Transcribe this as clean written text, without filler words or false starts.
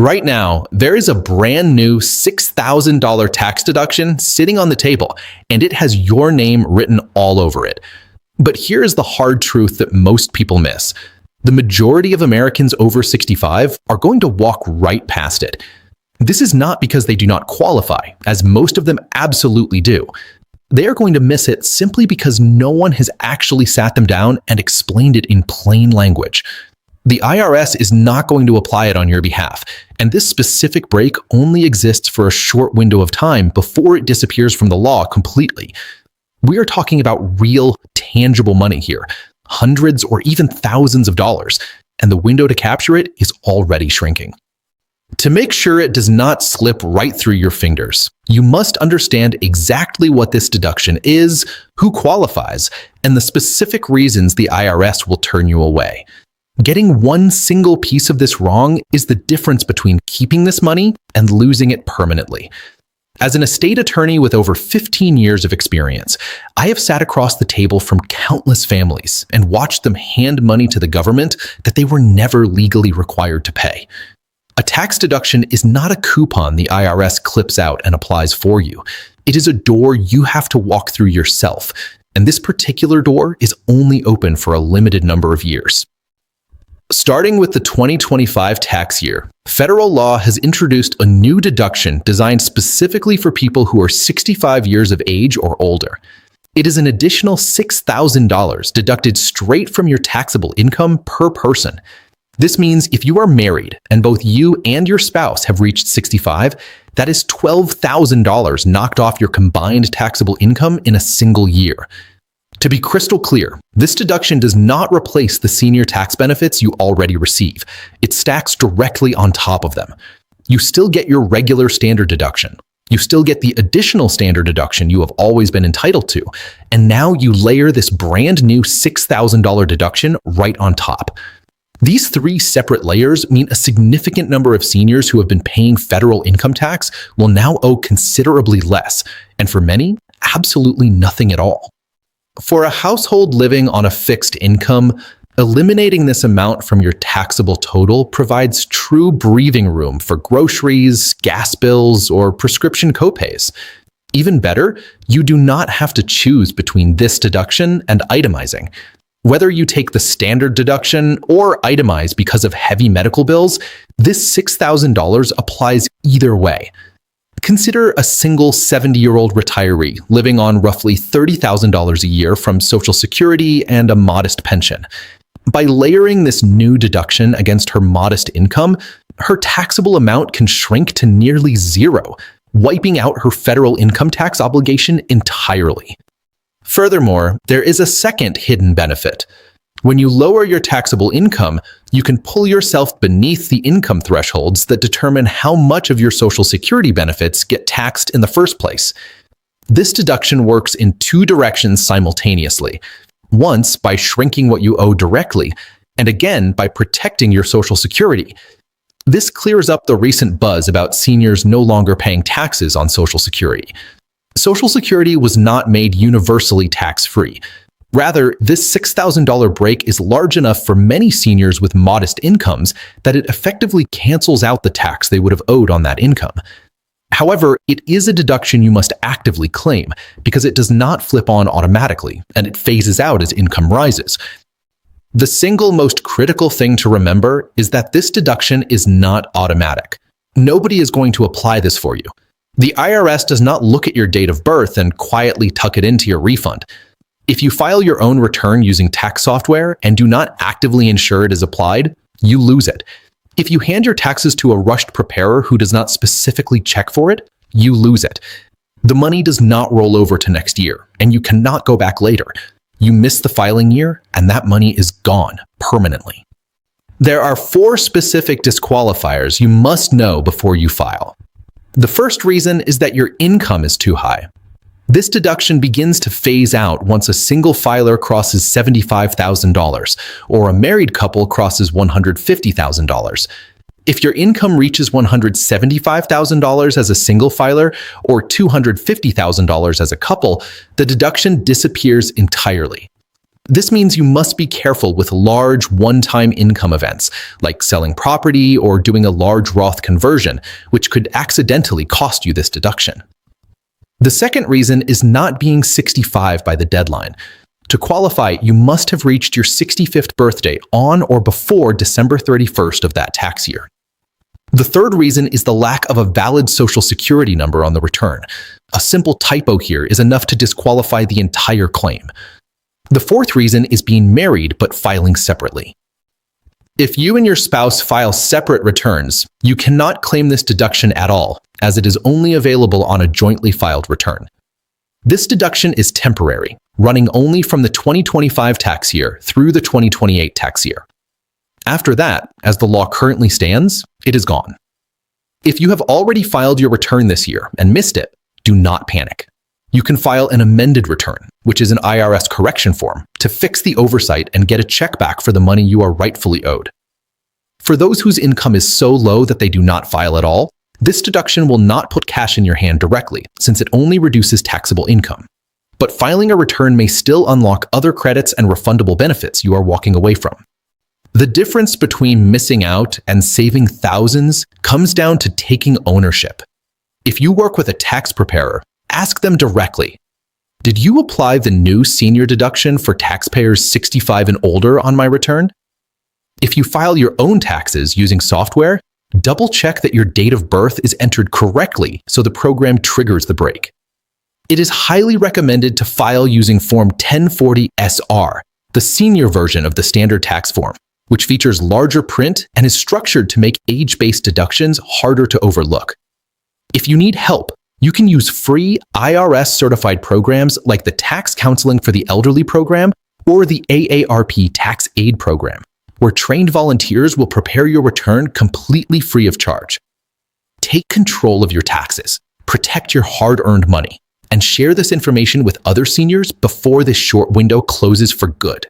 Right now, there is a brand new $6,000 tax deduction sitting on the table, and it has your name written all over it. But here is the hard truth that most people miss. The majority of Americans over 65 are going to walk right past it. This is not because they do not qualify, as most of them absolutely do. They are going to miss it simply because no one has actually sat them down and explained it in plain language. The IRS is not going to apply it on your behalf, and this specific break only exists for a short window of time before it disappears from the law completely. We are talking about real, tangible money here, hundreds or even thousands of dollars, and the window to capture it is already shrinking. To make sure it does not slip right through your fingers, you must understand exactly what this deduction is, who qualifies, and the specific reasons the IRS will turn you away. Getting one single piece of this wrong is the difference between keeping this money and losing it permanently. As an estate attorney with over 15 years of experience, I have sat across the table from countless families and watched them hand money to the government that they were never legally required to pay. A tax deduction is not a coupon the IRS clips out and applies for you. It is a door you have to walk through yourself, and this particular door is only open for a limited number of years. Starting with the 2025 tax year, federal law has introduced a new deduction designed specifically for people who are 65 years of age or older. It is an additional $6,000 deducted straight from your taxable income per person. This means if you are married and both you and your spouse have reached 65, that is $12,000 knocked off your combined taxable income in a single year. To be crystal clear, this deduction does not replace the senior tax benefits you already receive. It stacks directly on top of them. You still get your regular standard deduction. You still get the additional standard deduction you have always been entitled to. And now you layer this brand new $6,000 deduction right on top. These three separate layers mean a significant number of seniors who have been paying federal income tax will now owe considerably less, and for many, absolutely nothing at all. For a household living on a fixed income, eliminating this amount from your taxable total provides true breathing room for groceries, gas bills, or prescription copays. Even better, you do not have to choose between this deduction and itemizing. Whether you take the standard deduction or itemize because of heavy medical bills, this $6,000 applies either way. Consider a single 70-year-old retiree living on roughly $30,000 a year from Social Security and a modest pension. By layering this new deduction against her modest income, her taxable amount can shrink to nearly zero, wiping out her federal income tax obligation entirely. Furthermore, there is a second hidden benefit. When you lower your taxable income, you can pull yourself beneath the income thresholds that determine how much of your Social Security benefits get taxed in the first place. This deduction works in two directions simultaneously. Once by shrinking what you owe directly, and again by protecting your Social Security. This clears up the recent buzz about seniors no longer paying taxes on Social Security. Social Security was not made universally tax-free. Rather, this $6,000 break is large enough for many seniors with modest incomes that it effectively cancels out the tax they would have owed on that income. However, it is a deduction you must actively claim because it does not flip on automatically, and it phases out as income rises. The single most critical thing to remember is that this deduction is not automatic. Nobody is going to apply this for you. The IRS does not look at your date of birth and quietly tuck it into your refund. If you file your own return using tax software and do not actively ensure it is applied, you lose it. If you hand your taxes to a rushed preparer who does not specifically check for it, you lose it. The money does not roll over to next year, and you cannot go back later. You miss the filing year, and that money is gone permanently. There are 4 specific disqualifiers you must know before you file. The first reason is that your income is too high. This deduction begins to phase out once a single filer crosses $75,000 or a married couple crosses $150,000. If your income reaches $175,000 as a single filer or $250,000 as a couple, the deduction disappears entirely. This means you must be careful with large one-time income events, like selling property or doing a large Roth conversion, which could accidentally cost you this deduction. The second reason is not being 65 by the deadline. To qualify, you must have reached your 65th birthday on or before December 31st of that tax year. The third reason is the lack of a valid Social Security number on the return. A simple typo here is enough to disqualify the entire claim. The fourth reason is being married but filing separately. If you and your spouse file separate returns, you cannot claim this deduction at all, as it is only available on a jointly filed return. This deduction is temporary, running only from the 2025 tax year through the 2028 tax year. After that, as the law currently stands, it is gone. If you have already filed your return this year and missed it, do not panic. You can file an amended return, which is an IRS correction form, to fix the oversight and get a check back for the money you are rightfully owed. For those whose income is so low that they do not file at all, this deduction will not put cash in your hand directly, since it only reduces taxable income. But filing a return may still unlock other credits and refundable benefits you are walking away from. The difference between missing out and saving thousands comes down to taking ownership. If you work with a tax preparer, ask them directly, did you apply the new senior deduction for taxpayers 65 and older on my return? If you file your own taxes using software, double-check that your date of birth is entered correctly so the program triggers the break. It is highly recommended to file using Form 1040-SR, the senior version of the standard tax form, which features larger print and is structured to make age-based deductions harder to overlook. If you need help, you can use free IRS-certified programs like the Tax Counseling for the Elderly program or the AARP Tax Aid program, where trained volunteers will prepare your return completely free of charge. Take control of your taxes, protect your hard-earned money, and share this information with other seniors before this short window closes for good.